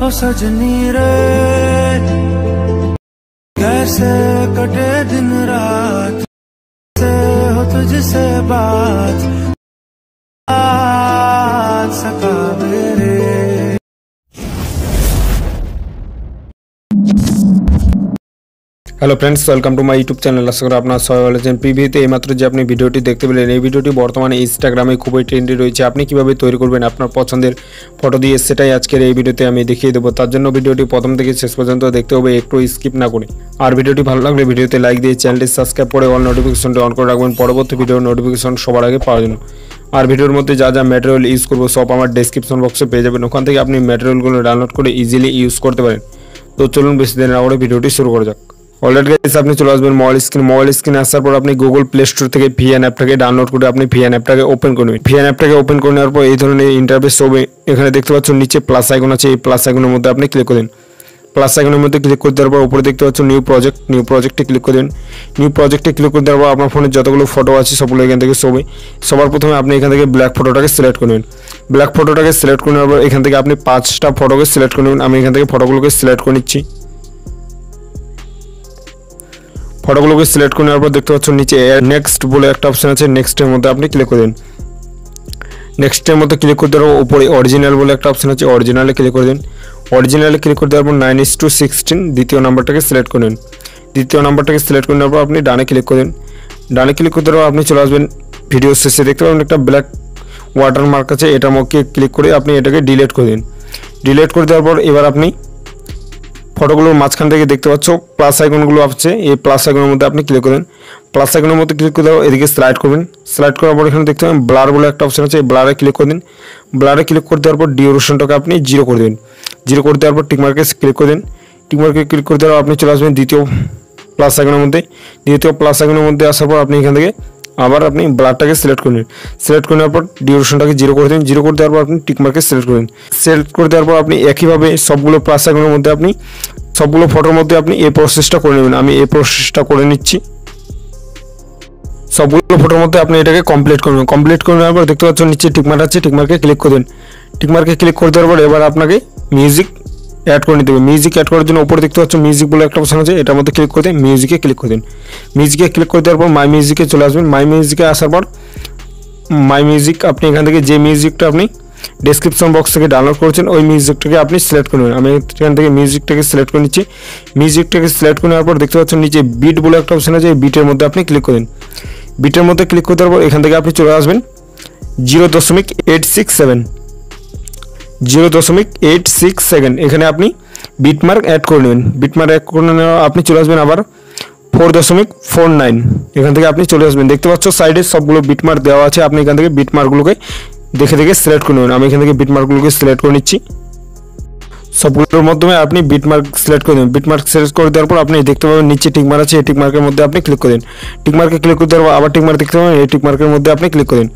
ओ सजनी रे कैसे कटे दिन रात से हो तुझसे बात आज सका मेरे। Hello friends, welcome to my YouTube channel. আশা করি আপনারা সবাই ভালো আছেন। প্রিভিউতে এইমাত্র যে আপনি ভিডিওটি দেখতে পেলেন, এই ভিডিওটি বর্তমানে ইনস্টাগ্রামে খুবই ট্রেন্ডি রয়েছে। আপনি কীভাবে তৈরি করবেন আপনার পছন্দের ফটো দিয়ে, সেটাই আজকের এই ভিডিওতে আমি দেখিয়ে দেবো। তার জন্য ভিডিওটি প্রথম থেকে শেষ পর্যন্ত দেখতে হবে, একটু স্কিপ না করে। আর ভিডিওটি ভালো লাগলে ভিডিওতে লাইক দিয়ে চ্যানেলটি সাবস্ক্রাইব করে অল নোটিফিকেশনটি অন করে রাখবেন, পরবর্তী ভিডিওর নোটিফিকেশন সবার আগে পাওয়ার জন্য। আর ভিডিওর মধ্যে যা যা ম্যাটেরিয়াল ইউজ করবো সব আমার ডেসক্রিপশন বক্সে পেয়ে যাবেন, ওখান থেকে আপনি ম্যাটেরিয়ালগুলো ডাউনলোড করে ইজিলি ইউজ করতে পারেন। তো চলুন বেশি দেরি না করে ভিডিওটি শুরু করা যাক। অলরেডি গাইস, আপনি চলে আসবেন মোবাইল স্ক্রিনে আসার পর আপনি গুগল প্লে স্টোর থেকে ভিএন অ্যাপটাকে ডাউনলোড করে আপনি ভিএন অ্যাপটাকে ওপেন করে নেবেন। ভিএন অ্যাপটাকে ওপেন করে নেওয়ার পর এই ধরনের ইন্টারফেস হবে। এখানে দেখতে পাচ্ছেন নিচে প্লাস আইকন আছে, এই প্লাস আইকনের মধ্যে আপনি ক্লিক করেন। প্লাস আইকনের মধ্যে ক্লিক করে দেওয়ার পর উপরে দেখতে পাচ্ছেন নিউ প্রজেক্টে ক্লিক করে দেন। নিউ প্রজেক্টে ক্লিক করে দেওয়ার পর আপনার ফোনে যতগুলো ফটো আছে সবগুলো এখান থেকে সবার প্রথমে আপনি এখান থেকে ব্ল্যাক ফটোটাকে সিলেক্ট করে নেবেন। ব্ল্যাক ফটোটাকে সিলেক্ট করে নেওয়ার পর এখান থেকে আপনি 5টা ফটোকে সিলেক্ট করে নেবেন। আমি এখান থেকে ফটোগুলোকে সিলেক্ট করে নিচ্ছি। ফটোগুলোকে সিলেক্ট করে নেওয়ার পর দেখতে পাচ্ছেন নিচে নেক্সট বলে একটা অপশন আছে, নেক্সটের মধ্যে আপনি ক্লিক করে দিন। নেক্সটের মধ্যে ক্লিক করে দেওয়ার উপরে অরিজিনাল বলে একটা অপশন আছে, অরিজিনালে ক্লিক করে দিন। অরিজিনালে ক্লিক করে দেওয়ার পর 9:16 দ্বিতীয় নাম্বারটাকে সিলেক্ট করে নিন। দ্বিতীয় নাম্বারটাকে সিলেক্ট করে নেওয়ার পর আপনি ডানে ক্লিক করে দিন। ডানে ক্লিক করে দেওয়ার পর আপনি চলে আসবেন ভিডিও শেষে দেখতে পাবেন একটা ব্ল্যাক ওয়াটারমার্ক আছে, এটার মধ্যে ক্লিক করে আপনি এটাকে ডিলিট করে দিন। ডিলিট করে দেওয়ার পর এবার আপনি ফটোগুলোর মাঝখান থেকে দেখতে পাচ্ছ প্লাস আইকনগুলো আছে, এই প্লাস আইকনের মধ্যে আপনি ক্লিক করেন। প্লাস আইকনের মধ্যে ক্লিক করে দেওয়া এদিকে স্লাইড করবেন। স্লাইড করার পর এখানে দেখতে পাবেন ব্লার বলে একটা অপশন আছে, এই ব্লারে ক্লিক করে দিন। ব্লারে ক্লিক করে দেওয়ার পর ডিউরেশনটাকে আপনি 0 করে দিন। 0 করে দেওয়ার পর টিকমার্কে ক্লিক করে দিন। টিকমার্কে ক্লিক করে দেওয়ার আপনি চলে আসবেন দ্বিতীয় প্লাস আইকনের মধ্যে। দ্বিতীয় প্লাস আইকনের মধ্যে আসার পর আপনি এখান থেকে আবার আপনি ব্লারটাকে সিলেক্ট করে নিন। সিলেক্ট করে নেওয়ার পর ডিউরেশনটাকে 0 করে দিন। 0 করে দেওয়ার পর আপনি টিকমার্কে সিলেক্ট করুন। সিলেক্ট করে দেওয়ার পর আপনি একইভাবে সবগুলো প্লাস আইকনের মধ্যে আপনি সবগুলো ফটোর মধ্যে আপনি এই প্রসেসটা করে নেবেন। আমি এই প্রসেসটা করে নিচ্ছি। সবগুলো ফটোর মধ্যে আপনি এটাকে কমপ্লিট করবেন। কমপ্লিট করে নেওয়ার পর দেখতে পাচ্ছেন নিচে টিকমার্ক আছে, টিকমার্কে ক্লিক করে দিন। টিকমার্কে ক্লিক করে দেওয়ার পর এবার আপনাকে মিউজিক অ্যাড করে নিতে হবে। মিউজিক অ্যাড করার জন্য উপরে দেখতে পাচ্ছেন মিউজিক বলে একটা অপশন আছে, এটার মধ্যে ক্লিক করে দিন। মিউজিকে ক্লিক করে দিন। মিউজিকে ক্লিক করে দেওয়ার পর মাই মিউজিকে চলে আসবেন। মাই মিউজিকে আসার পর মাই মিউজিক আপনি এখান থেকে যে মিউজিকটা আপনি ডেসক্রিপশন বক্স থেকে ডাউনলোড করেছেন ওই মিউজিকটাকে আপনি সিলেক্ট করে নেবেন। আমি এখান থেকে মিউজিকটাকে সিলেক্ট করে নিচ্ছি। মিউজিকটাকে সিলেক্ট করে নেওয়ার পর দেখতে পাচ্ছেন নিচে বিট বলে একটা অপশন আছে, এই বিটের মধ্যে আপনি ক্লিক করেন। বিটের মধ্যে ক্লিক করে দেওয়ার পর এখান থেকে আপনি চলে আসবেন 0.867 0.867 এখানে আপনি বিটমার্ক অ্যাড করে নেবেন। বিটমার্ক অ্যাড করে নেওয়া আপনি চলে আসবেন আবার 4.49 এখান থেকে আপনি চলে আসবেন। দেখতে পাচ্ছ সাইডে সবগুলো বিটমার্ক দেওয়া আছে, আপনি এখান থেকে বিটমার্কগুলোকে দেখে সিলেক্ট করে নেবেন। আমি এখান থেকে বিটমার্কগুলোকে সিলেক্ট করে নিচ্ছি। সবগুলোর মাধ্যমে আপনি বিটমার্ক সিলেক্ট করে দেবেন। বিটমার্ক সিলেক্ট করে দেওয়ার পর আপনি দেখতে পাবেন নিচে টিকমার্ক আছে, এই টিকমার্কের মধ্যে আপনি ক্লিক করে দিন। টিকমার্কে ক্লিক করে দেওয়ার পর আবার টিকমার্ক দেখতে পাবেন, এই টিকমার্কের মধ্যে আপনি ক্লিক করেন।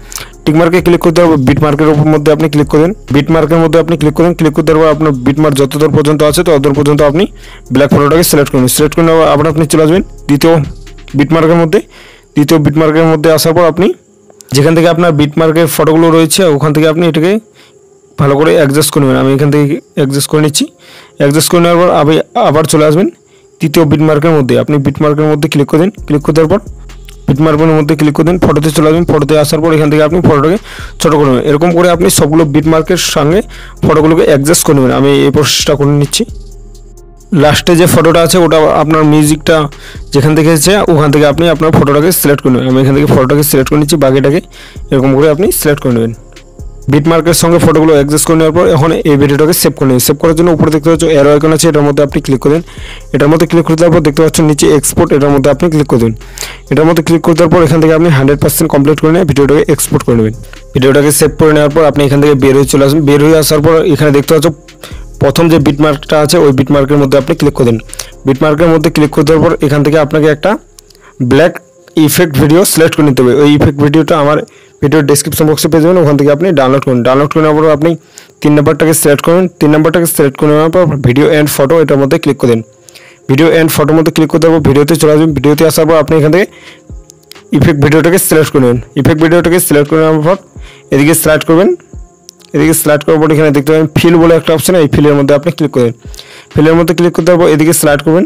টিকমার্কে ক্লিক করে দেওয়ার পর বিটমার্কের মধ্যে আপনি ক্লিক করেন। বিটমার্কের মধ্যে আপনি ক্লিক করেন। ক্লিক করে দেওয়ার পর আপনার বিটমার্ক যতদূর পর্যন্ত আছে ততদূর পর্যন্ত আপনি ব্ল্যাক ফটোটাকে সিলেক্ট করুন। সিলেক্ট করে নেওয়ার আবার আপনি চলে আসবেন দ্বিতীয় বিটমার্কের মধ্যে। দ্বিতীয় বিটমার্কের মধ্যে আসার পর আপনি যেখান থেকে আপনার বিটমার্কের ফটোগুলো রয়েছে ওখান থেকে আপনি এটাকে ভালো করে অ্যাডজাস্ট করে নেবেন। আমি এখান থেকে অ্যাডজাস্ট করে নিচ্ছি। অ্যাডজাস্ট করে নেওয়ার পর আবার চলে আসবেন তৃতীয় বিটমার্কের মধ্যে। আপনি বিটমার্কের মধ্যে ক্লিক করে দিন। ক্লিক করে দেওয়ার পর বিটমার্কের মধ্যে ক্লিক করে দিন। ফটোতে চলে আসবেন। ফটোতে আসার পর এখান থেকে আপনি ফটোটাকে ছোটো করে নেবেন। এরকম করে আপনি সবগুলো বিটমার্কের সঙ্গে ফটোগুলোকে অ্যাডজাস্ট করে নেবেন। আমি এই প্রসেসটা করে নিচ্ছি। লাস্টে যে ফটোটা আছে ওটা আপনার মিউজিকটা যেখান থেকে এসেছে ওখান থেকে আপনি আপনার ফটোটাকে সিলেক্ট করে নেবেন। আমি এখান থেকে ফটোটাকে সিলেক্ট করে নিচ্ছি, বাকিটাকে এরকম করে আপনি সিলেক্ট করে নেবেন। বিটমার্কের সঙ্গে ফটোগুলো অ্যাডজাস্ট করে নেওয়ার পর এখন এই ভিডিওটাকে সেভ করে নেবেন। সেভ করার জন্য উপরে দেখতে পাচ্ছেন অ্যারো আইকন আছে, এটার মধ্যে আপনি ক্লিক করেন। এটার মধ্যে ক্লিক করে দেওয়ার পর দেখতে পাচ্ছেন নিচে এক্সপোর্ট, এটার মধ্যে আপনি ক্লিক করে দেন। এটার মধ্যে ক্লিক করে দেওয়ার পর এখান থেকে আপনি 100% কমপ্লিট করে নিয়ে ভিডিওটাকে এক্সপোর্ট করে নেবেন। ভিডিওটাকে সেভ করে নেওয়ার পর আপনি এখান থেকে বের হয়ে চলে আসবেন। বের হয়ে আসার পর এখানে দেখতে পাচ্ছেন প্রথম যে বিটমার্কটা আছে ওই বিটমার্কের মধ্যে আপনি ক্লিক করে দিন। বিটমার্কের মধ্যে ক্লিক করে দেওয়ার পর এখান থেকে আপনাকে একটা ব্ল্যাক ইফেক্ট ভিডিও সিলেক্ট করে নিতে হবে। ওই ইফেক্ট ভিডিওটা আমার ভিডিওর ডেসক্রিপশন বক্সে পেয়ে যাবেন, ওখান থেকে আপনি ডাউনলোড করুন। ডাউনলোড করে নেওয়ার পর আপনি 3 নাম্বারটাকে সিলেক্ট করুন। 3 নাম্বারটাকে সিলেক্ট করে নেওয়ার পর ভিডিও এন্ড ফটো এটার মধ্যে ক্লিক করে দিন। ভিডিও এন্ড ফটোর মধ্যে ক্লিক করে দেওয়ার পর ভিডিওতে চলে আসবেন। ভিডিওতে আসার পর আপনি এখান থেকে ইফেক্ট ভিডিওটাকে সিলেক্ট করে নেবেন। ইফেক্ট ভিডিওটাকে সিলেক্ট করে নেওয়ার পর এদিকে স্লাইড করবেন। এদিকে স্লাইড করার পর এখানে দেখতে পাবেন ফিল বলে একটা অপশন, এই ফিলের মধ্যে আপনি ক্লিক করবেন। ফিলের মধ্যে ক্লিক করতে দেওয়ার পর এদিকে স্লাইড করবেন,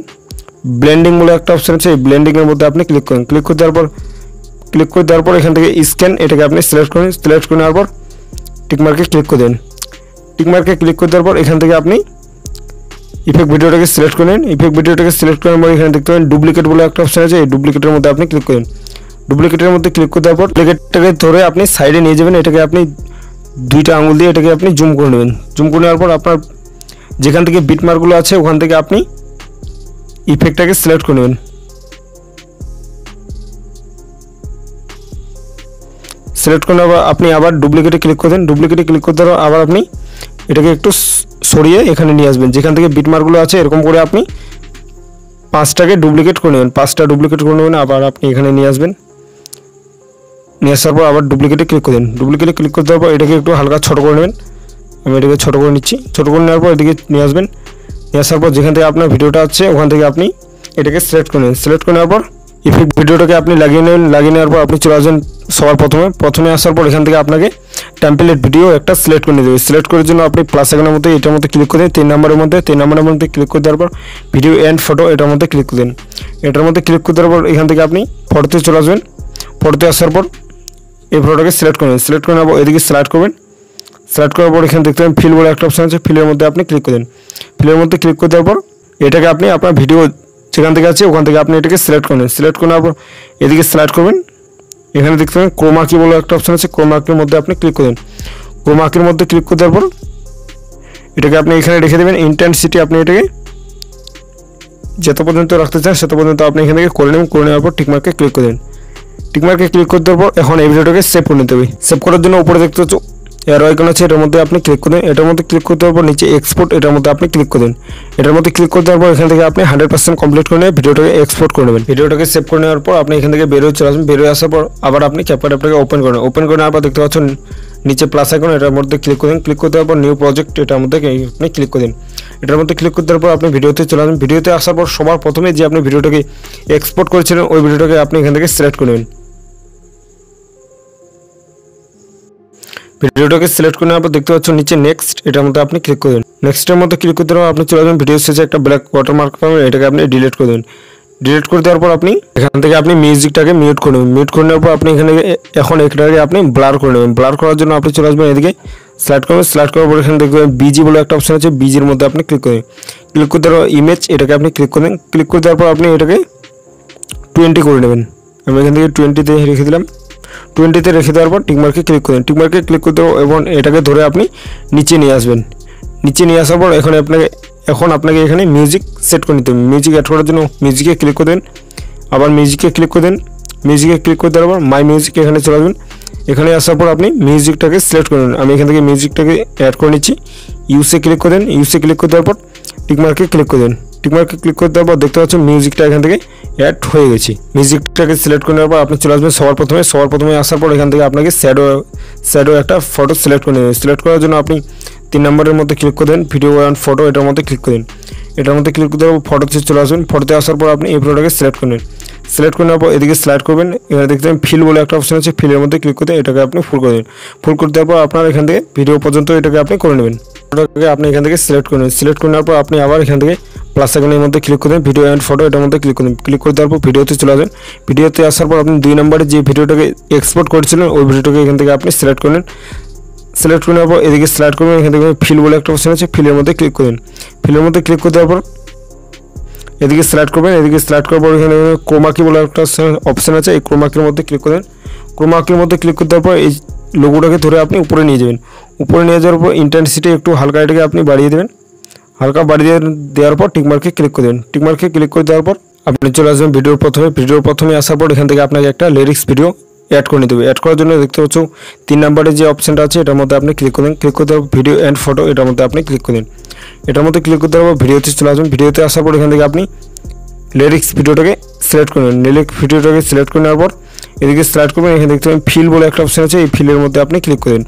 ব্লেন্ডিং বলে একটা অপশন আছে, এই ব্লেন্ডিংয়ের মধ্যে আপনি ক্লিক করবেন। ক্লিক করে দেওয়ার পর এখান থেকে স্ক্যান এটাকে আপনি সিলেক্ট করবেন। সিলেক্ট করে নেওয়ার পর টিকমার্কে ক্লিক করে দেন। টিকমার্কে ক্লিক করে দেওয়ার পর এখান থেকে আপনি ইফেক্ট ভিডিওটাকে সিলেক্ট করে নেন। ইফেক্ট ভিডিওটাকে সিলেক্ট করার পর এখানে দেখতে পাবেন ডুপ্লিকেট বলে একটা অপশন আছে, এই ডুপ্লিকেটের মধ্যে আপনি ক্লিক করেন। ডুপ্লিকেটের মধ্যে ক্লিক করে দেওয়ার পর ডুপ্লিকেটটাকে ধরে আপনি সাইডে নিয়ে যাবেন। এটাকে আপনি দুইটা আঙুল দিয়ে এটাকে আপনি জুম করে নেবেন। জুম করে নেওয়ার পর আপনার যেখান থেকে বিটমার্কগুলো আছে ওখান থেকে আপনি ইফেক্টটাকে সিলেক্ট করে নেবেন। সিলেক্ট করে নেওয়ার আপনি আবার ডুপ্লিকেটে ক্লিক করে দেন। ডুপ্লিকেটে ক্লিক করতে আবার আপনি এটাকে একটু সরিয়ে এখানে নিয়ে আসবেন। যেখান থেকে বিটমার্কগুলো আছে এরকম করে আপনি 5টাকে ডুপ্লিকেট করে নেবেন। 5টা ডুপ্লিকেট করে নেবেন, আবার আপনি এখানে নিয়ে আসবেন। নিয়ে আসার পর আবার ডুপ্লিকেটে ক্লিক করে দেন। ডুপ্লিকেটে ক্লিক করতে দেওয়ার পর এটাকে একটু হালকা ছোটো করে নেবেন। আমি এটাকে ছোটো করে নিচ্ছি। ছোটো করে নেওয়ার পর এদিকে নিয়ে আসবেন। নিয়ে আসার পর যেখান থেকে আপনার ভিডিওটা আছে ওখান থেকে আপনি এটাকে সিলেক্ট করে নেবেন। সিলেক্ট করে নেওয়ার পর ইফেক্ট ভিডিওটাকে আপনি লাগিয়ে নেবেন। লাগিয়ে নেওয়ার পর আপনি চলে আসবেন সবার প্রথমে আসার পর এখান থেকে আপনাকে টেমপ্লেট ভিডিও একটা সিলেক্ট করে দেবে। সিলেক্ট করার জন্য আপনি প্লাস আইকনের মধ্যে এটার মধ্যে ক্লিক করে দেন। 3 নম্বরের মধ্যে ক্লিক করে দেওয়ার পর ভিডিও এন্ড ফটো এটার মধ্যে ক্লিক করে দেন। এটার মধ্যে ক্লিক করে দেওয়ার পর এখান থেকে আপনি ফটোতে চলে আসবেন। ফটোতে আসার পর এই ফটোটাকে সিলেক্ট করবেন। সিলেক্ট করে নেওয়ার এদিকে স্লাইড করবেন। স্লাইড করার পর এখানে দেখতে পাবেন ফিল বলে একটা অপশন আছে, ফিলের মধ্যে আপনি ক্লিক করেন। ফিলের মধ্যে ক্লিক করে দেওয়ার পর এটাকে আপনি আপনার ভিডিও যেখান থেকে আছে ওখান থেকে আপনি এটাকে সিলেক্ট করেন। সিলেক্ট করে নেওয়ার পর এদিকে স্লাইড করবেন। এখানে দেখতে পাবেন ক্রোমা কি বলে একটা অপশন আছে, ক্রোমা কির মধ্যে আপনি ক্লিক করেন। ক্রোমা কির মধ্যে ক্লিক করে দেওয়ার পর এটাকে আপনি এখানে রেখে দেবেন। ইন্টেন্সিটি আপনি এটাকে যত পর্যন্ত রাখতে চান তত পর্যন্ত আপনি এখান থেকে করে নেবেন। করে নেওয়ার পর টিকমার্কে ক্লিক করেন। টিকমার্কে ক্লিক করে দেওয়ার পর এখন এই ভিডিওটাকে সেভ করে নিতে হবে। সেভ করার জন্য উপরে দেখতে পাচ্ছ এরো আইকন আছে, এটার মধ্যে আপনি ক্লিক করেন। এটার মধ্যে ক্লিক করতে দেওয়ার পর নিচে এক্সপোর্ট এটার মধ্যে আপনি ক্লিক করেন। এটার মধ্যে ক্লিক করে দেওয়ার পর এখান থেকে আপনি 100% কমপ্লিট করে নিয়ে ভিডিওটাকে এক্সপোর্ট করে নেবেন। ভিডিওটাকে সেভ করে নেওয়ার পর আপনি এখান থেকে বেরোয় চলে আসবেন। বেরোয় আসার পর আবার আপনি ক্যাপকাট অ্যাপটাকে ওপেন করেন। ওপেন করে নেওয়ার পর দেখতে পাচ্ছেন নিচে প্লাস আইকন, এটার মধ্যে ক্লিক করেন। ক্লিক করে দেওয়ার পর নিউ প্রজেক্ট এটার মধ্যে আপনি ক্লিক করেন। এটার মধ্যে ক্লিক করে দেওয়ার পর আপনি ভিডিওতে চলে আসবেন। ভিডিওতে আসার পর সবার প্রথমে যে আপনি ভিডিওটাকে এক্সপোর্ট করেছিলেন ওই ভিডিওটাকে আপনি এখান থেকে সিলেক্ট করে নেবেন। ভিডিওটাকে সিলেক্ট করে নেওয়ার পর দেখতে পাচ্ছেন নিচে নেক্সট এটার মধ্যে আপনি ক্লিক করবেন। নেক্সটের মধ্যে ক্লিক করতে দেওয়ার আপনি চলে আসবেন। ভিডিও শেষে একটা ব্ল্যাক ওয়াটারমার্ক পাবেন, এটাকে আপনি ডিলিট করে দেবেন। ডিলিট করে দেওয়ার পর আপনি এখান থেকে আপনি মিউজিকটাকে মিউট করে নেবেন। মিউট করে নেওয়ার পর আপনি এখানে এখন এটাকে আপনি ব্লার করে নেবেন। ব্লার করার জন্য আপনি চলে আসবেন এদিকে স্লাইড করবেন। স্লাইড করার পর এখানে দেখবেন বিজি বলে একটা অপশন আছে, বিজির মধ্যে আপনি ক্লিক করেন। ক্লিক করে দেওয়ার ইমেজ এটাকে আপনি ক্লিক করেন। ক্লিক করে দেওয়ার পর আপনি এটাকে 20 করে নেবেন। আমি এখান থেকে 20-তে রেখে দিলাম। 20-তে রেখে দেওয়ার পর টিকমার্কে ক্লিক করেন। টিকমার্কে ক্লিক করতে এবং এটাকে ধরে আপনি নিচে নিয়ে আসবেন। নিচে নিয়ে আসার পর এখন আপনাকে এখানে মিউজিক সেট করে নিতে হবে। মিউজিক অ্যাড করার জন্য মিউজিকে ক্লিক করে দেন। আবার মিউজিকে ক্লিক করে দেন। মিউজিকে ক্লিক করে দেওয়ার পর মাই মিউজিক এখানে চলে আসবেন। এখানে আসার পর আপনি মিউজিকটাকে সিলেক্ট করে নেন। আমি এখান থেকে মিউজিকটাকে অ্যাড করে নিচ্ছি। ইউসে ক্লিক করে দেন। ইউসে ক্লিক করে দেওয়ার পর টিকমার্কে ক্লিক করে দেন। টিকমার্কে ক্লিক করে দেওয়ার পর দেখতে পাচ্ছেন মিউজিকটা এখান থেকে অ্যাড হয়ে গেছে। মিউজিকটাকে সিলেক্ট করে নেওয়ার পর আপনি চলে আসবেন সবার প্রথমে আসার পর এখান থেকে আপনাকে শ্যাডো একটা ফটো সিলেক্ট করে নেবেন। সিলেক্ট করার জন্য আপনি 3 নম্বরের মধ্যে ক্লিক করে দেন। ভিডিও অ্যান্ড ফটো এটার মধ্যে ক্লিক করেন। এটার মধ্যে ক্লিক করে দেওয়ার ফটোতে চলে আসবেন। ফটোতে আসার পর আপনি এই ফটোটাকে সিলেক্ট করে নেন। সিলেক্ট করে নেওয়ার পর এদিকে স্লাইড করবেন। এখানে দেখতে পাবেন ফিল বলে একটা অপশন আছে, ফিলের মধ্যে ক্লিক করে এটাকে আপনি ফুল করে দেন। ফুল করে দেওয়ার পর আপনার এখান থেকে ভিডিও পর্যন্ত এটাকে আপনি করে নেবেন। ফটোটাকে আপনি এখান থেকে সিলেক্ট করে নেন। সিলেক্ট করে নেওয়ার পর আপনি আবার এখান থেকে প্লাস আইকনের মধ্যে ক্লিক করে দেন। ভিডিও অ্যান্ড ফটো এটার মধ্যে ক্লিক করেন। ক্লিক করে দেওয়ার পর ভিডিওতে চলে আসবেন। ভিডিওতে আসার পর আপনি 2 নম্বরে যে ভিডিওটাকে এক্সপোর্ট করেছিলেন ওই ভিডিওটাকে এখান থেকে আপনি সিলেক্ট করে নেন। সিলেক্ট করে নেওয়ার পর এদিকে স্লাইড করবেন। এখান থেকে ফিল বলে একটা অপশন আছে, ফিলের মধ্যে ক্লিক করেন। ফিলের মধ্যে ক্লিক করে দেওয়ার পর এদিকে স্লাইড করবেন। এদিকে স্লাইড করার পর এখানে ক্রোমা কি বলে একটা অপশন আছে, এই ক্রোমা কির মধ্যে ক্লিক করেন। ক্রোমা কির মধ্যে ক্লিক করে দেওয়ার পর এই লোগোটাকে ধরে আপনি উপরে নিয়ে যাবেন। উপরে নিয়ে যাওয়ার পর ইন্টেন্সিটি একটু হালকা এটাকে আপনি বাড়িয়ে দেবেন। হালকা বাড়িয়ে দেওয়ার পর টিকমার্কে ক্লিক করে দেন। টিকমার্কে ক্লিক করে দেওয়ার পর আপনি চলে আসবেন ভিডিওর প্রথমে আসার পর এখান থেকে আপনাকে একটা লিরিক্স ভিডিও অ্যাড করে নিতে হবে। অ্যাড করার জন্য দেখতে পাচ্ছ 3 নম্বরে যে অপশনটা আছে এটার মধ্যে আপনি ক্লিক করেন। ক্লিক করে দেওয়ার ভিডিও অ্যান্ড ফটো এটার মধ্যে আপনি ক্লিক করেন। এটার মধ্যে ক্লিক করে দেওয়ার পর ভিডিওতে চলে আসবেন। ভিডিওতে আসার পর এখান থেকে আপনি লিরিক্স ভিডিওটাকে সিলেক্ট করবেন। লিরিক্স ভিডিওটাকে সিলেক্ট করে নেওয়ার পর এদিকে স্লাইড করবেন। এখানে দেখতে পাবেন ফিল বলে একটা অপশন আছে, এই ফিলের মধ্যে আপনি ক্লিক করেন।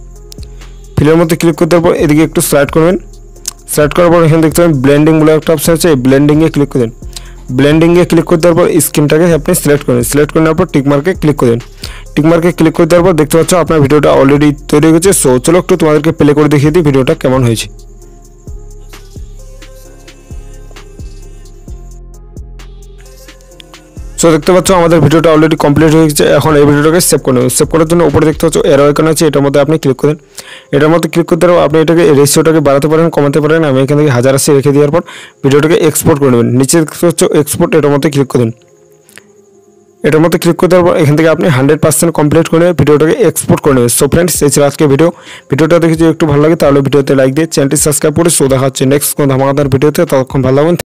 ফিলের মধ্যে ক্লিক করে দেওয়ার পর এদিকে একটু স্লাইড করবেন। স্লাইড করার পর এখানে দেখতে পাবেন ব্লেন্ডিং বলে একটা অপশন আছে, এই ব্লেন্ডিংয়ে ক্লিক করেন। ব্লেন্ডিংয়ে ক্লিক করে দেওয়ার পর স্ক্রিনটাকে আপনি সিলেক্ট করেন, সিলেক্ট করে নেওয়ার পর টিকমার্কে ক্লিক করেন। টিকমার্কে ক্লিক করে দেওয়ার পর দেখতে পাচ্ছ আপনার ভিডিওটা অলরেডি তৈরি হয়ে গেছে। সো চলো একটু তোমাদেরকে প্লে করে দেখিয়ে দিই ভিডিওটা কেমন হয়েছে। সো দেখতে পাচ্ছ আমাদের ভিডিওটা অলরেডি কমপ্লিট হয়ে গেছে। এখন এই ভিডিওটাকে সেভ করে নেবেন। সেভ করার জন্য উপরে দেখতে পাচ্ছ এরো আইকন আছে, এটার মধ্যে আপনি ক্লিক করেন। এটার মধ্যে ক্লিক করতে পারবেন, আপনি এটাকে রেশিওটাকে বাড়াতে পারেন, কমাতে পারেন। আমি এখান থেকে 1080 রেখে দেওয়ার পর ভিডিওটাকে এক্সপোর্ট করে নেবেন। নিচে দেখতে পাচ্ছ এক্সপোর্ট, এটার মধ্যে ক্লিক করেন। এটার মধ্যে ক্লিক করে দেওয়ার পর এখান থেকে আপনি 100% কমপ্লিট করে ভিডিওটাকে এক্সপোর্ট করে নেবেন। সো ফ্রেন্ডস, এই ছিল আজকে ভিডিওটা দেখে যদি একটু ভালো লাগে তাহলে ভিডিওতে লাইক দিয়ে চ্যানেলটি সাবস্ক্রাইব করে। সো দেখা হচ্ছে নেক্সট কোনো ধামাকাদার ভিডিওতে, ততক্ষণ ভালো থাকবেন।